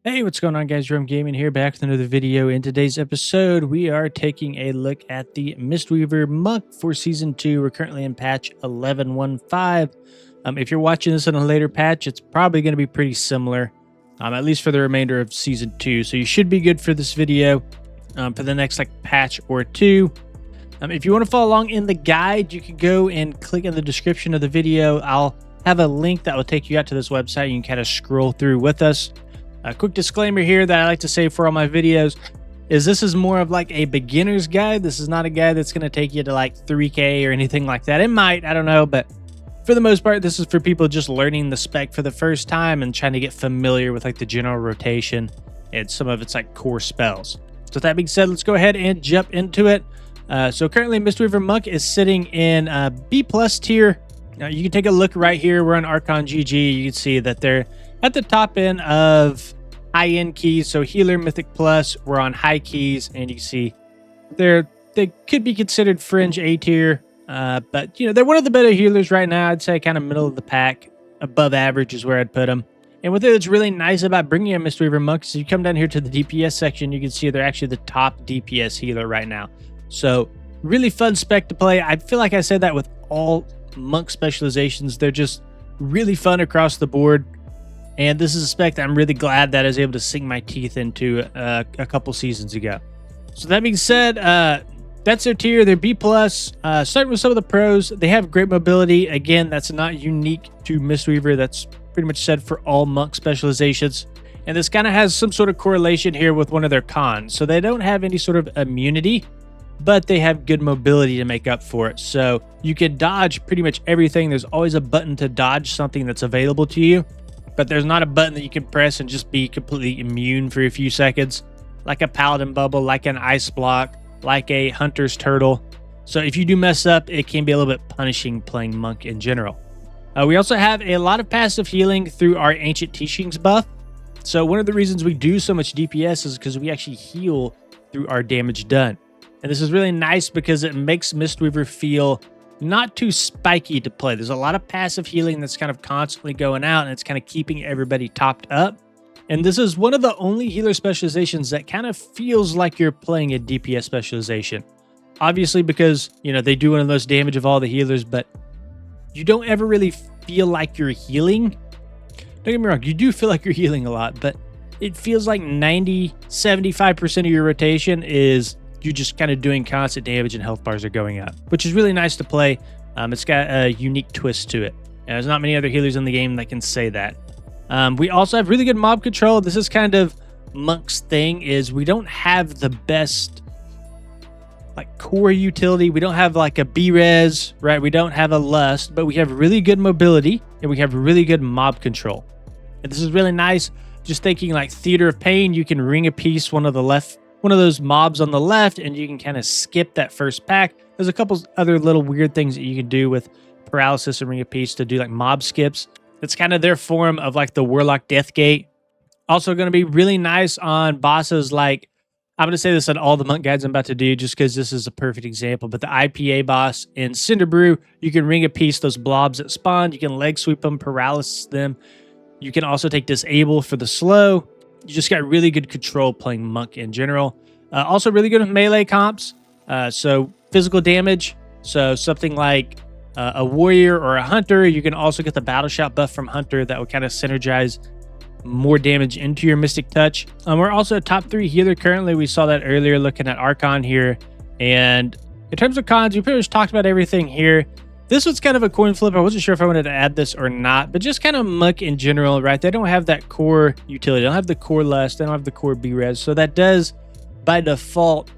Hey, what's going on, guys? Rome Gaming here, back with another video. In today's episode, we are taking a look at the Mistweaver Monk for Season 2. We're currently in patch 11.15. If you're watching this in a later patch, it's probably going to be pretty similar, at least for the remainder of Season 2. So you should be good for this video for the next patch or two. If you want to follow along in the guide, you can go and click in the description of the video. I'll have a link that will take you out to this website. You can kind of scroll through with us. A quick disclaimer here that I like to say for all my videos is this is more of like a beginner's guide. This is not a guide that's going to take you to like 3K or anything like that. It might, I don't know, but for the most part, this is for people just learning the spec for the first time and trying to get familiar with like the general rotation and some of its like core spells. So with that being said, let's go ahead and jump into it. So currently Mistweaver Monk is sitting in B+ tier. Now you can take a look right here. We're on Archon GG. You can see that they're at the top end of high-end keys. So Healer, Mythic Plus, we're on high keys, and you can see they could be considered fringe A tier. But you know, they're one of the better healers right now. I'd say kind of middle of the pack, above average is where I'd put them. And what it's really nice about bringing a Mistweaver Monk is you come down here to the DPS section, you can see they're actually the top DPS healer right now. So really fun spec to play. I feel like I said that with all Monk specializations. They're just really fun across the board. And this is a spec that I'm really glad that I was able to sink my teeth into a couple seasons ago. So that being said, that's their tier. They're B+. Starting with some of the pros, they have great mobility. Again, that's not unique to Mistweaver. That's pretty much said for all Monk specializations. And this kind of has some sort of correlation here with one of their cons. So they don't have any sort of immunity, but they have good mobility to make up for it. So you can dodge pretty much everything. There's always a button to dodge something that's available to you, but there's not a button that you can press and just be completely immune for a few seconds, like a Paladin Bubble, like an Ice Block, like a Hunter's Turtle. So if you do mess up, it can be a little bit punishing playing Monk in general. We also have a lot of passive healing through our Ancient Teachings buff. So one of the reasons we do so much DPS is because we actually heal through our damage done. And this is really nice because it makes Mistweaver feel not too spiky to play. There's a lot of passive healing that's kind of constantly going out, and it's kind of keeping everybody topped up. And this is one of the only healer specializations that kind of feels like you're playing a DPS specialization. Obviously, because, you know, they do one of those damage of all the healers, but you don't ever really feel like you're healing. Don't get me wrong, you do feel like you're healing a lot, but it feels like 75% of your rotation is you're just kind of doing constant damage and health bars are going up, which is really nice to play. It's got a unique twist to it. And there's not many other healers in the game that can say that. We also have really good mob control. This is kind of Monk's thing, is we don't have the best like core utility. We don't have like a B-res, right? We don't have a lust, but we have really good mobility and we have really good mob control. And this is really nice. Just thinking like Theater of Pain, you can ring a piece one of those mobs on the left, and you can kind of skip that first pack. There's a couple other little weird things that you can do with Paralysis and Ring of Peace to do like mob skips. It's kind of their form of like the Warlock Deathgate. Also going to be really nice on bosses like, I'm going to say this on all the Monk guides I'm about to do just because this is a perfect example, but the IPA boss in Cinderbrew, you can Ring of Peace those blobs that spawn. You can leg sweep them, paralysis them. You can also take Disable for the slow. You just got really good control playing Monk in general. Also really good with melee comps. So physical damage. So something like a warrior or a hunter. You can also get the battle shot buff from Hunter that will kind of synergize more damage into your Mystic Touch. We're also a top 3 healer currently. We saw that earlier looking at Archon here. And in terms of cons, we pretty much talked about everything here. This was kind of a coin flip. I wasn't sure if I wanted to add this or not, but just kind of Monk in general, right? They don't have that core utility. They don't have the core lust. They don't have the core B-res. So that does, by default,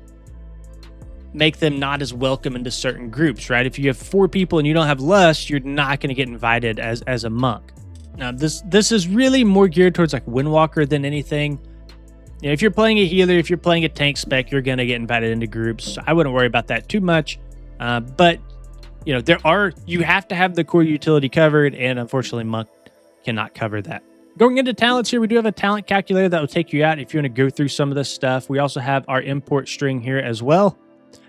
make them not as welcome into certain groups, right? If you have 4 people and you don't have lust, you're not going to get invited as a Monk. Now, this is really more geared towards like Windwalker than anything. You know, if you're playing a healer, if you're playing a tank spec, you're going to get invited into groups. So I wouldn't worry about that too much. But you know, you have to have the core utility covered, and unfortunately Monk cannot cover that. Going into talents here, we do have a talent calculator that will take you out if you want to go through some of this stuff. We also have our import string here as well.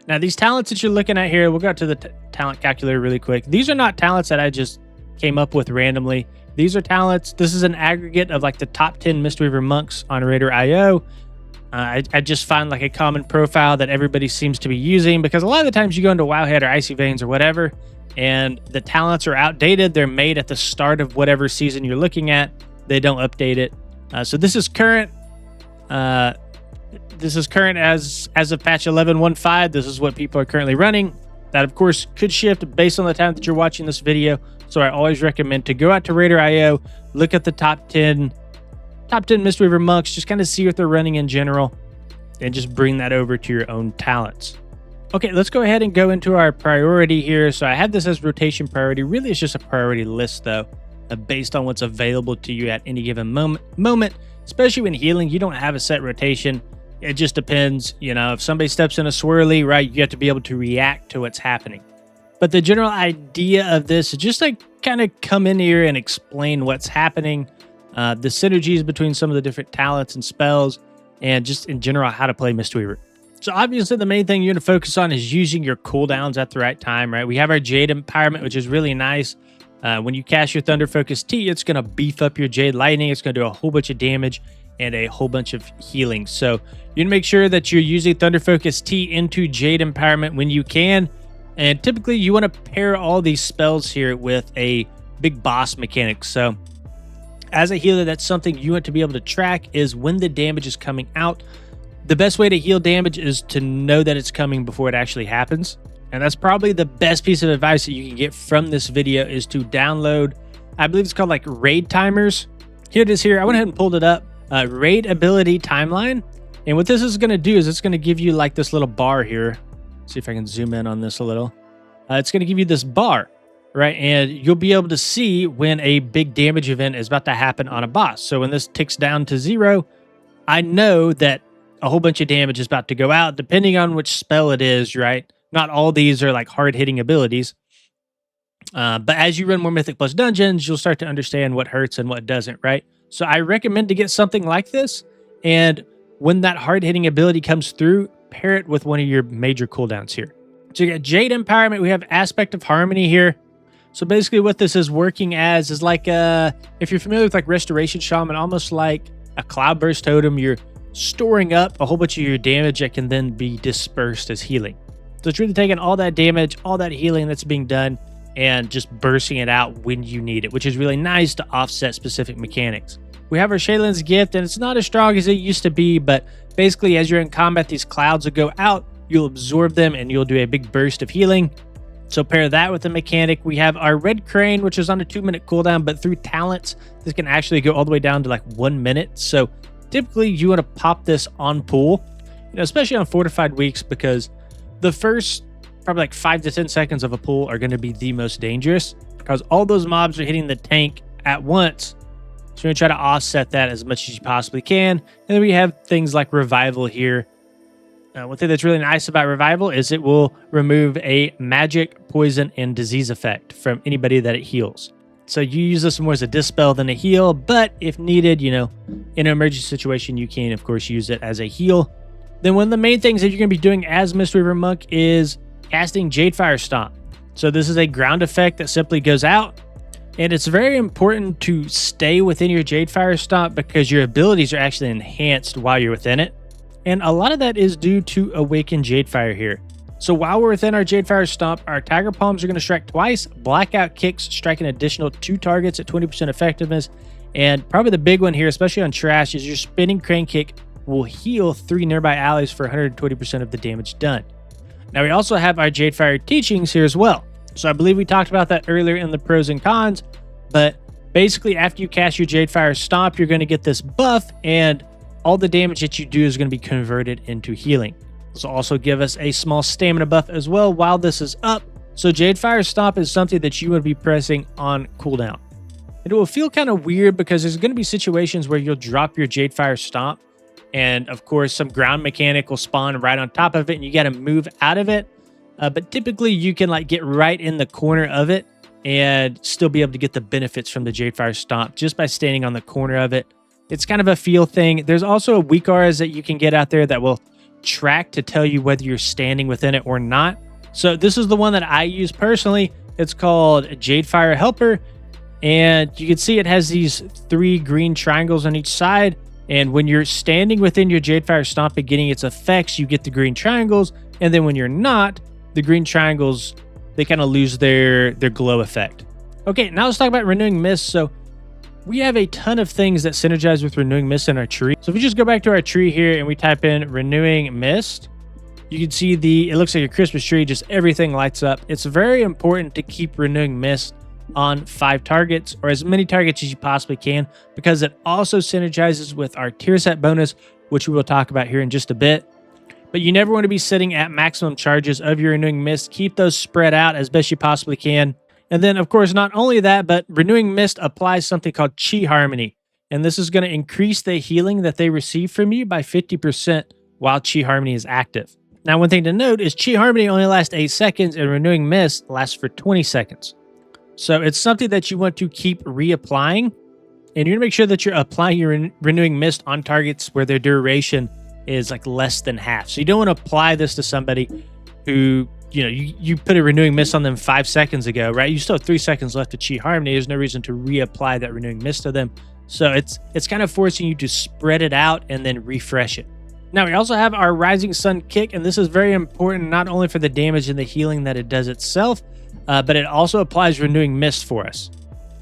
Now, these talents that you're looking at here, we'll go to the talent calculator really quick. These are not talents that I just came up with randomly. These are talents. This is an aggregate of like the top 10 Mistweaver monks on Raider.io. I just find like a common profile that everybody seems to be using, because a lot of the times you go into Wowhead or Icy Veins or whatever, and the talents are outdated. They're made at the start of whatever season you're looking at. They don't update it. So this is current. This is current as of patch 11.15. This is what people are currently running. That, of course, could shift based on the time that you're watching this video. So I always recommend to go out to Raider.io, look at the top 10 Mistweaver monks, just kind of see what they're running in general, and just bring that over to your own talents. Okay, let's go ahead and go into our priority here. So I have this as rotation priority. Really, it's just a priority list, though, based on what's available to you at any given moment. Especially when healing, you don't have a set rotation. It just depends. You know, if somebody steps in a swirly, right, you have to be able to react to what's happening. But the general idea of this is just to kind of come in here and explain what's happening, the synergies between some of the different talents and spells, and just in general how to play Mistweaver. So obviously the main thing you're going to focus on is using your cooldowns at the right time, right? We have our Jade Empowerment, which is really nice. When you cast your Thunder Focus T, it's going to beef up your Jade Lightning. It's going to do a whole bunch of damage and a whole bunch of healing. So you're going to make sure that you're using Thunder Focus T into Jade Empowerment when you can. And typically you want to pair all these spells here with a big boss mechanic. So as a healer, that's something you want to be able to track, is when the damage is coming out. The best way to heal damage is to know that it's coming before it actually happens. And that's probably the best piece of advice that you can get from this video, is to download, I believe it's called like raid timers. Here it is here. I went ahead and pulled it up. Raid ability timeline. And what this is going to do is it's going to give you like this little bar here. See if I can zoom in on this a little. It's going to give you this bar, right? And you'll be able to see when a big damage event is about to happen on a boss. So when this ticks down to 0, I know that a whole bunch of damage is about to go out, depending on which spell it is, right? Not all these are like hard-hitting abilities. But as you run more Mythic Plus dungeons, you'll start to understand what hurts and what doesn't, right? So I recommend to get something like this. And when that hard-hitting ability comes through, pair it with one of your major cooldowns here. So you got Jade Empowerment. We have Aspect of Harmony here. So basically what this is working as is like, if you're familiar with like Restoration Shaman, almost like a Cloudburst Totem, you're storing up a whole bunch of your damage that can then be dispersed as healing. So it's really taking all that damage, all that healing that's being done, and just bursting it out when you need it, which is really nice to offset specific mechanics. We have our Shaylin's Gift, and it's not as strong as it used to be, but basically as you're in combat, these clouds will go out, you'll absorb them, and you'll do a big burst of healing. So pair that with the mechanic. We have our Red Crane, which is on a 2-minute cooldown, but through talents, this can actually go all the way down to like 1 minute. So typically you want to pop this on pool, especially on fortified weeks, because the first probably like 5 to 10 seconds of a pool are going to be the most dangerous, because all those mobs are hitting the tank at once. So you're going to try to offset that as much as you possibly can. And then we have things like Revival here. One thing that's really nice about Revival is it will remove a magic, poison, and disease effect from anybody that it heals. So you use this more as a dispel than a heal, but if needed, in an emergency situation, you can, of course, use it as a heal. Then one of the main things that you're going to be doing as Mistweaver Monk is casting Jadefire Stomp. So this is a ground effect that simply goes out, and it's very important to stay within your Jadefire Stomp because your abilities are actually enhanced while you're within it. And a lot of that is due to Awaken Jadefire here. So while we're within our Jadefire Stomp, our Tiger Palms are going to strike twice. Blackout Kicks strike an additional 2 targets at 20% effectiveness. And probably the big one here, especially on Trash, is your Spinning Crane Kick will heal 3 nearby allies for 120% of the damage done. Now we also have our Jadefire Teachings here as well. So I believe we talked about that earlier in the pros and cons, but basically after you cast your Jadefire Stomp, you're going to get this buff, and all the damage that you do is going to be converted into healing. This will also give us a small stamina buff as well while this is up. So Jadefire Stomp is something that you would be pressing on cooldown. It will feel kind of weird because there's going to be situations where you'll drop your Jadefire Stomp, and of course some ground mechanic will spawn right on top of it and you got to move out of it. But typically you can like get right in the corner of it and still be able to get the benefits from the Jadefire Stomp just by standing on the corner of it. It's kind of a feel thing. There's also a weak auras that you can get out there that will track to tell you whether you're standing within it or not. So this is the one that I use personally. It's called Jadefire Helper. And you can see it has these 3 green triangles on each side. And when you're standing within your Jadefire Stomp and getting its effects, you get the green triangles. And then when you're not, the green triangles, they kind of lose their glow effect. Okay, now let's talk about Renewing Mist. So we have a ton of things that synergize with Renewing Mist in our tree. So if we just go back to our tree here and we type in Renewing Mist, you can see it looks like a Christmas tree, just everything lights up. It's very important to keep Renewing Mist on 5 targets or as many targets as you possibly can, because it also synergizes with our tier set bonus, which we will talk about here in just a bit. But you never want to be sitting at maximum charges of your Renewing Mist. Keep those spread out as best you possibly can. And then, of course, not only that, but Renewing Mist applies something called Chi Harmony. And this is going to increase the healing that they receive from you by 50% while Chi Harmony is active. Now, one thing to note is Chi Harmony only lasts 8 seconds and Renewing Mist lasts for 20 seconds. So it's something that you want to keep reapplying. And you're going to make sure that you're applying your Renewing Mist on targets where their duration is like less than half. So you don't want to apply this to somebody who, you put a Renewing Mist on them 5 seconds ago, right? You still have 3 seconds left to Chi Harmony. There's no reason to reapply that Renewing Mist to them. So it's kind of forcing you to spread it out and then refresh it. Now we also have our Rising Sun Kick, and this is very important not only for the damage and the healing that it does itself, but it also applies Renewing Mist for us.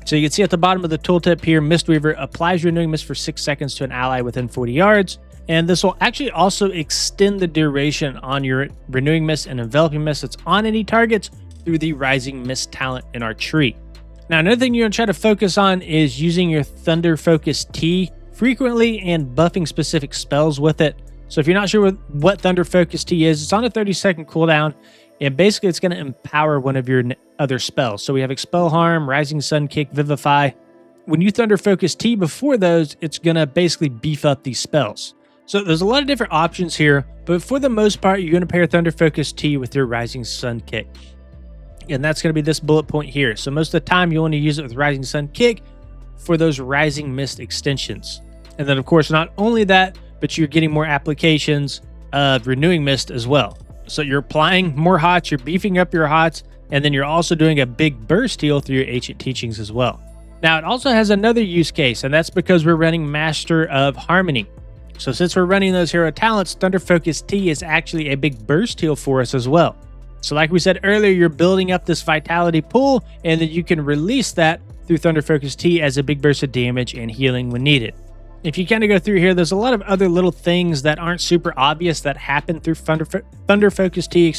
So you can see at the bottom of the tooltip here, Mistweaver applies Renewing Mist for 6 seconds to an ally within 40 yards. And this will actually also extend the duration on your Renewing Mist and Enveloping Mist that's on any targets through the Rising Mist talent in our tree. Now, another thing you're going to try to focus on is using your Thunder Focus T frequently and buffing specific spells with it. So if you're not sure what Thunder Focus T is, it's on a 30-second cooldown, and basically it's going to empower one of your other spells. So we have Expel Harm, Rising Sun Kick, Vivify. When you Thunder Focus T before those, it's going to basically beef up these spells. So there's a lot of different options here, but for the most part, you're going to pair Thunder Focus T with your Rising Sun Kick. And that's going to be this bullet point here. So most of the time, you'll want to use it with Rising Sun Kick for those Rising Mist extensions. And then, of course, not only that, but you're getting more applications of Renewing Mist as well. So you're applying more HOTS, you're beefing up your HOTS, and then you're also doing a big burst heal through your Ancient Teachings as well. Now, it also has another use case, and that's because we're running Master of Harmony. So since we're running those hero talents, Thunder Focus T is actually a big burst heal for us as well. So like we said earlier, you're building up this vitality pool, and then you can release that through Thunder Focus T as a big burst of damage and healing when needed. If you kind of go through here, there's a lot of other little things that aren't super obvious that happen through Thunder Focus T,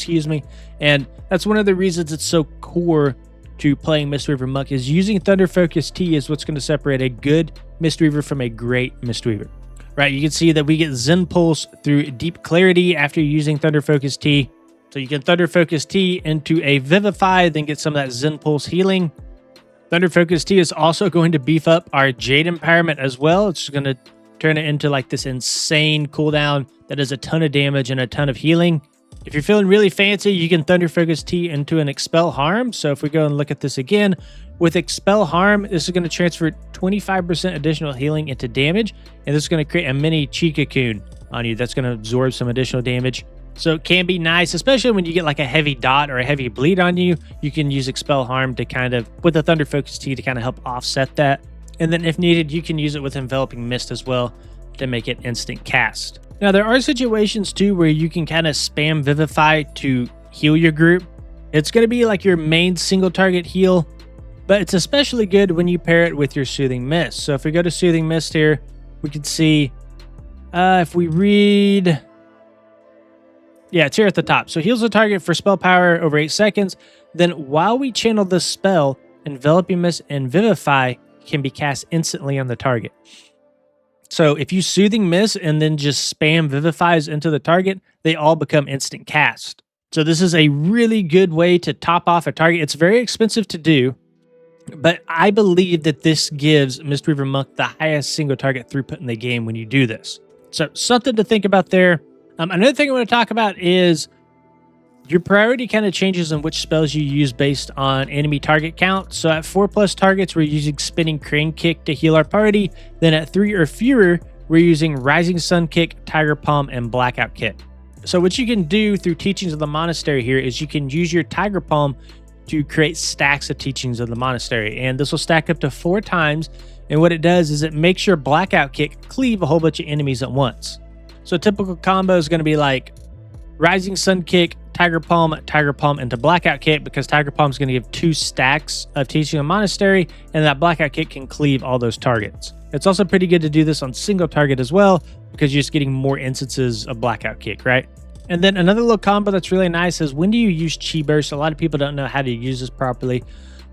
and that's one of the reasons it's so core to playing Mistweaver Monk, is using Thunder Focus T is what's going to separate a good Mistweaver from a great Mistweaver. Right, you can see that we get Zen Pulse through Deep Clarity after using Thunder Focus T. So you can Thunder Focus T into a Vivify, then get some of that Zen Pulse healing. Thunder Focus T is also going to beef up our Jade Empowerment as well. It's going to turn it into like this insane cooldown that does a ton of damage and a ton of healing. If you're feeling really fancy, you can Thunder Focus T into an Expel Harm. So if we go and look at this again, with Expel Harm, this is going to transfer 25% additional healing into damage, and this is going to create a mini Chi Cocoon on you that's going to absorb some additional damage. So it can be nice, especially when you get like a heavy dot or a heavy bleed on you. You can use Expel Harm to kind of, with the Thunder Focus T, to kind of help offset that. And then if needed, you can use it with Enveloping Mist as well to make it instant cast. Now, there are situations too where you can kind of spam Vivify to heal your group. It's going to be like your main single target heal, but it's especially good when you pair it with your Soothing Mist. So if we go to Soothing Mist here, we can see if we read... Yeah, it's here at the top. So heals the target for spell power over 8 seconds. Then while we channel the spell, Enveloping Mist and Vivify can be cast instantly on the target. So if you Soothing Mist and then just spam Vivifies into the target, they all become instant cast. So this is a really good way to top off a target. It's very expensive to do, but I believe that this gives Mistweaver Monk the highest single target throughput in the game when you do this. So something to think about there. Another thing I want to talk about is your priority kind of changes on which spells you use based on enemy target count. So at 4+ targets, we're using Spinning Crane Kick to heal our party. Then at 3 or fewer, we're using Rising Sun Kick, Tiger Palm, and Blackout Kick. So what you can do through Teachings of the Monastery here is you can use your Tiger Palm to create stacks of teachings of the monastery. And this will stack up to 4 times. And what it does is it makes your blackout kick cleave a whole bunch of enemies at once. So a typical combo is going to be like Rising Sun Kick, Tiger Palm into Blackout Kick, because Tiger Palm is going to give 2 stacks of Teaching of Monastery, and that Blackout Kick can cleave all those targets. It's also pretty good to do this on single target as well, because you're just getting more instances of Blackout Kick, right? And then another little combo that's really nice is, when do you use Chi Burst? A lot of people don't know how to use this properly.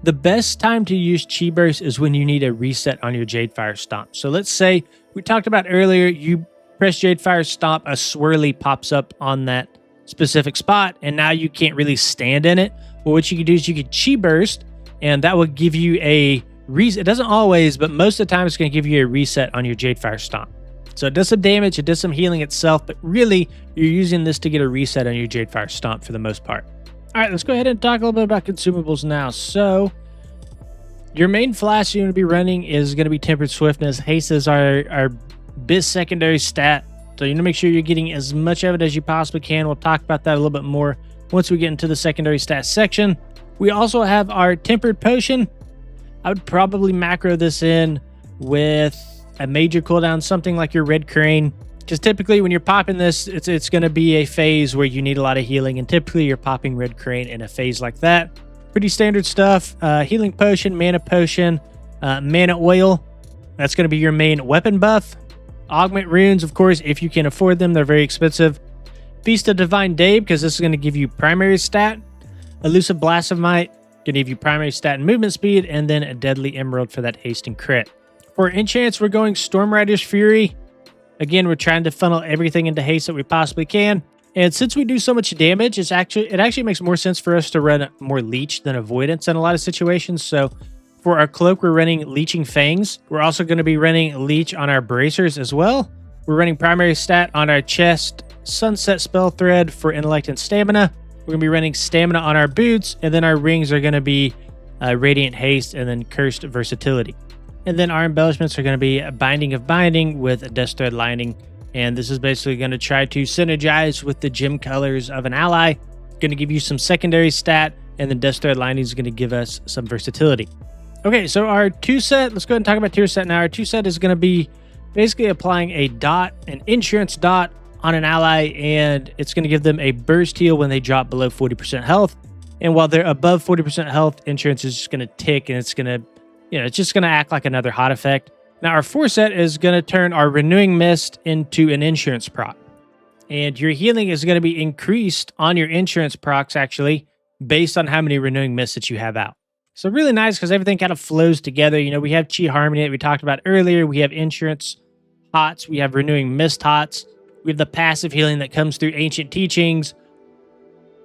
The best time to use Chi Burst is when you need a reset on your Jadefire Stomp. So let's say, we talked about earlier, you press Jadefire Stomp, a swirly pops up on that specific spot, and now you can't really stand in it. Well, what you can do is you can Chi Burst, and that will give you a reset. It doesn't always, but most of the time it's going to give you a reset on your Jadefire Stomp. So it does some damage, it does some healing itself, but really you're using this to get a reset on your Jadefire Stomp for the most part. All right, let's go ahead and talk a little bit about consumables now. So your main flash you're going to be running is going to be Tempered Swiftness. Haste is our big secondary stat. So you need to make sure you're getting as much of it as you possibly can. We'll talk about that a little bit more once we get into the secondary stats section. We also have our Tempered Potion. I would probably macro this in with a major cooldown, something like your Red Crane. Because typically when you're popping this, it's going to be a phase where you need a lot of healing. And typically you're popping Red Crane in a phase like that. Pretty standard stuff. Healing Potion, Mana Potion, Mana Oil. That's going to be your main weapon buff. Augment Runes, of course, if you can afford them. They're very expensive. Feast of Divine Day, because this is going to give you primary stat. Elusive Blast of Might, going to give you primary stat and movement speed. And then a Deadly Emerald for that haste and crit. For enchants, we're going Storm Rider's Fury. Again, we're trying to funnel everything into haste that we possibly can. And since we do so much damage, it actually makes more sense for us to run more Leech than Avoidance in a lot of situations. So for our cloak, we're running Leeching Fangs. We're also going to be running Leech on our bracers as well. We're running primary stat on our chest, Sunset Spell Thread for intellect and stamina. We're going to be running stamina on our boots, and then our rings are going to be Radiant Haste and then Cursed Versatility. And then our embellishments are going to be Binding of Binding with a Death Thread Lining. And this is basically going to try to synergize with the gem colors of an ally. Going to give you some secondary stat, and then Death Thread Lining is going to give us some versatility. Okay, so our 2 set, let's go ahead and talk about tier set now. Our 2 set is going to be basically applying a dot, an insurance dot on an ally, and it's going to give them a burst heal when they drop below 40% health. And while they're above 40% health, insurance is just going to tick, and it's going to, it's just going to act like another hot effect. Now, our 4 set is going to turn our Renewing Mist into an insurance proc. And your healing is going to be increased on your insurance procs, actually, based on how many Renewing Mists that you have out. So really nice, because everything kind of flows together. We have Chi Harmony that we talked about earlier. We have insurance hots. We have Renewing Mist hots. We have the passive healing that comes through Ancient Teachings.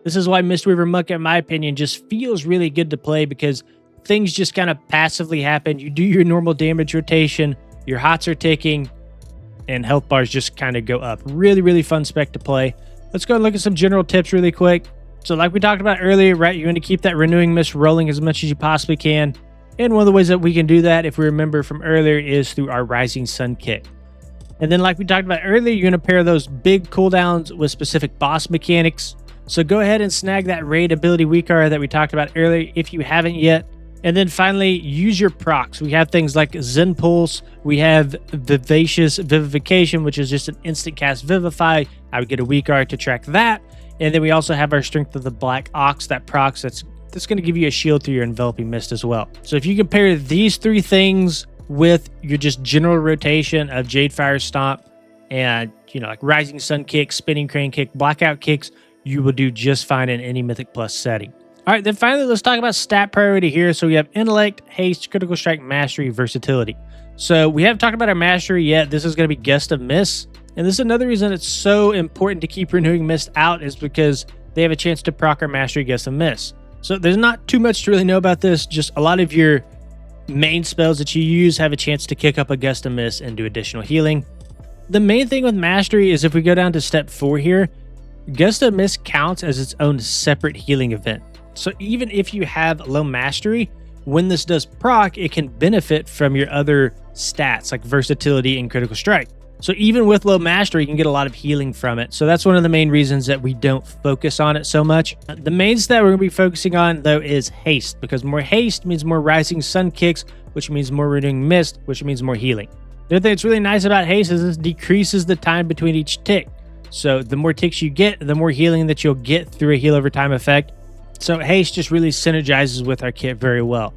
This is why Mistweaver Muck, in my opinion, just feels really good to play, because things just kind of passively happen. You do your normal damage rotation, your hots are ticking, and health bars just kind of go up. Really, really fun spec to play. Let's go and look at some general tips really quick. So like we talked about earlier, right, you're going to keep that Renewing Mist rolling as much as you possibly can. And one of the ways that we can do that, if we remember from earlier, is through our Rising Sun Kick. And then like we talked about earlier, you're going to pair those big cooldowns with specific boss mechanics. So go ahead and snag that Raid ability weaker that we talked about earlier if you haven't yet. And then finally, use your procs. We have things like Zen Pulse. We have Vivacious Vivification, which is just an instant cast Vivify. I would get a weak art to track that. And then we also have our Strength of the Black Ox that procs. That's going to give you a shield through your Enveloping Mist as well. So if you compare these 3 things with your just general rotation of Jadefire Stomp and, like Rising Sun Kick, Spinning Crane Kick, Blackout Kicks, you will do just fine in any Mythic Plus setting. All right, then finally, let's talk about stat priority here. So we have Intellect, Haste, Critical Strike, Mastery, Versatility. So we haven't talked about our Mastery yet. This is going to be Gust of Miss. And this is another reason it's so important to keep Renewing Mist out, is because they have a chance to proc our Mastery Gust of Miss. So there's not too much to really know about this. Just a lot of your main spells that you use have a chance to kick up a Gust of Miss and do additional healing. The main thing with Mastery is if we go down to step 4 here, Gust of Miss counts as its own separate healing event. So even if you have low Mastery, when this does proc, it can benefit from your other stats like Versatility and Critical Strike. So even with low mastery, you can get a lot of healing from it. So that's one of the main reasons that we don't focus on it so much. The main stat we're going to be focusing on, though, is haste, because more haste means more rising sun kicks, which means more renewing mist, which means more healing. The other thing that's really nice about haste is this decreases the time between each tick. So the more ticks you get, the more healing that you'll get through a heal over time effect. So haste just really synergizes with our kit very well.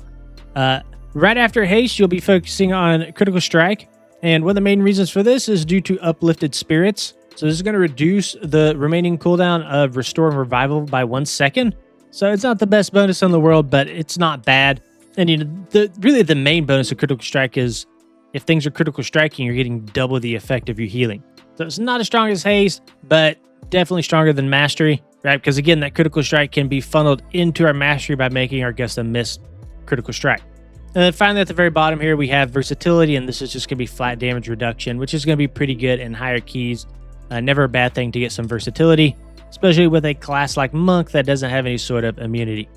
Right after haste, you'll be focusing on critical strike. And one of the main reasons for this is due to uplifted spirits. So this is going to reduce the remaining cooldown of restore and revival by 1 second. So it's not the best bonus in the world, but it's not bad. And you know, really the main bonus of critical strike is if things are critical striking, you're getting double the effect of your healing. So it's not as strong as haste, but definitely stronger than mastery, right? Because again, that critical strike can be funneled into our mastery by making our Gustum Mist critical strike. And then finally, at the very bottom here, we have versatility, and this is just going to be flat damage reduction, which is going to be pretty good in higher keys. Never a bad thing to get some versatility, especially with a class like Monk that doesn't have any sort of immunity.